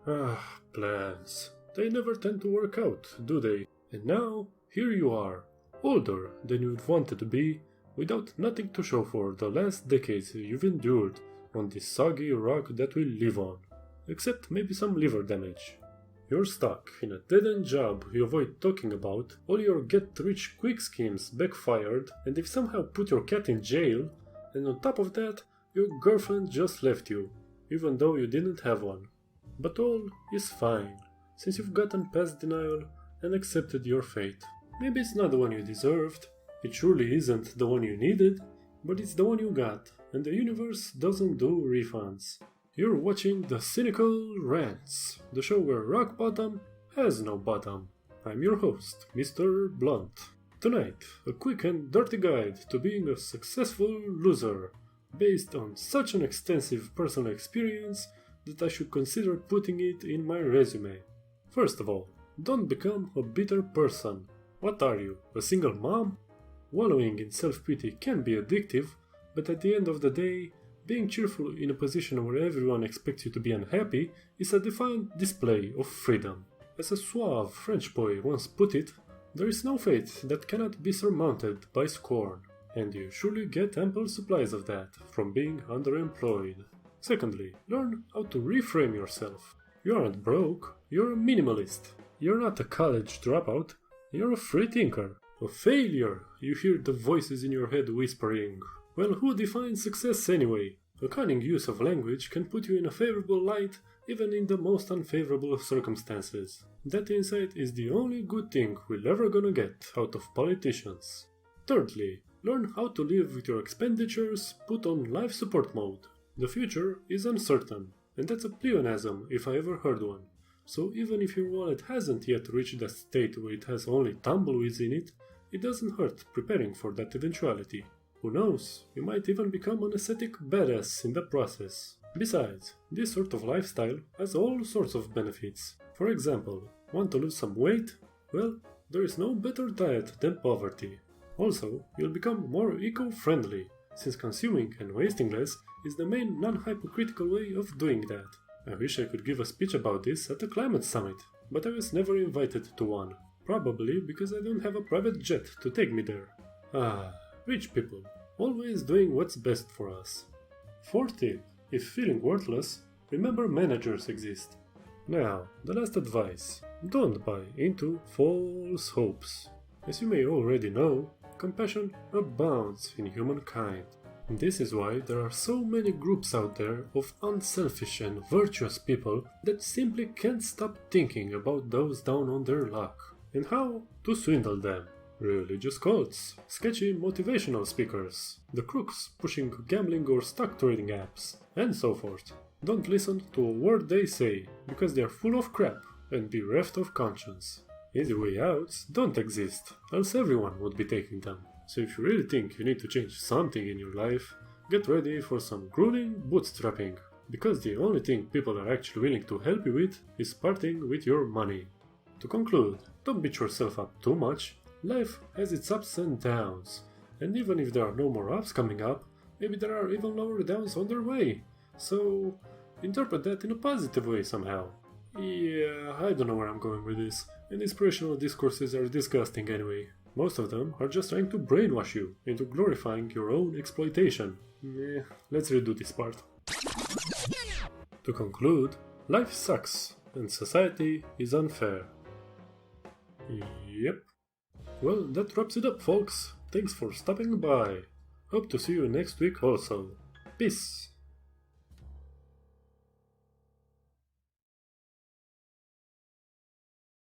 Ah, plans. They never tend to work out, do they? And now, here you are, older than you'd wanted to be, without nothing to show for the last decades you've endured on this soggy rock that we live on. Except maybe some liver damage. You're stuck in a dead-end job you avoid talking about, all your get-rich-quick schemes backfired, and they've somehow put your cat in jail, and on top of that, your girlfriend just left you, even though you didn't have one. But all is fine, since you've gotten past denial and accepted your fate. Maybe it's not the one you deserved, it surely isn't the one you needed, but it's the one you got, and the universe doesn't do refunds. You're watching the Cynical Rants, the show where rock bottom has no bottom. I'm your host, Mr. Blunt. Tonight, a quick and dirty guide to being a successful loser, based on such an extensive personal experience that I should consider putting it in my resume. First of all, don't become a bitter person. What are you, a single mom? Wallowing in self-pity can be addictive, but at the end of the day, being cheerful in a position where everyone expects you to be unhappy is a defiant display of freedom. As a suave French boy once put it, there is no fate that cannot be surmounted by scorn, and you surely get ample supplies of that from being underemployed. Secondly, learn how to reframe yourself. You aren't broke, you're a minimalist. You're not a college dropout, you're a free thinker. A failure, you hear the voices in your head whispering. Well, who defines success anyway? A cunning use of language can put you in a favorable light even in the most unfavorable of circumstances. That insight is the only good thing we're ever gonna get out of politicians. Thirdly, learn how to live with your expenditures put on life support mode. The future is uncertain, and that's a pleonasm if I ever heard one. So even if your wallet hasn't yet reached a state where it has only tumbleweeds in it, it doesn't hurt preparing for that eventuality. Who knows, you might even become an ascetic badass in the process. Besides, this sort of lifestyle has all sorts of benefits. For example, want to lose some weight? Well, there is no better diet than poverty. Also, you'll become more eco-friendly, since consuming and wasting less is the main non-hypocritical way of doing that. I wish I could give a speech about this at a climate summit, but I was never invited to one. Probably because I don't have a private jet to take me there. Rich people, always doing what's best for us. Fourth tip, if feeling worthless, remember managers exist. Now, the last advice, don't buy into false hopes. As you may already know, compassion abounds in humankind. This is why there are so many groups out there of unselfish and virtuous people that simply can't stop thinking about those down on their luck and how to swindle them. Religious cults, sketchy motivational speakers, the crooks pushing gambling or stock trading apps, and so forth. Don't listen to a word they say, because they are full of crap, and be bereft of conscience. Easy way outs don't exist, else everyone would be taking them. So if you really think you need to change something in your life, get ready for some grueling bootstrapping, because the only thing people are actually willing to help you with is parting with your money. To conclude, don't beat yourself up too much. Life has its ups and downs, and even if there are no more ups coming up, maybe there are even lower downs on their way. So, interpret that in a positive way somehow. Yeah, I don't know where I'm going with this, and inspirational discourses are disgusting anyway. Most of them are just trying to brainwash you into glorifying your own exploitation. Let's redo this part. To conclude, life sucks, and society is unfair. Yep. Well, that wraps it up, folks. Thanks for stopping by. Hope to see you next week also. Peace.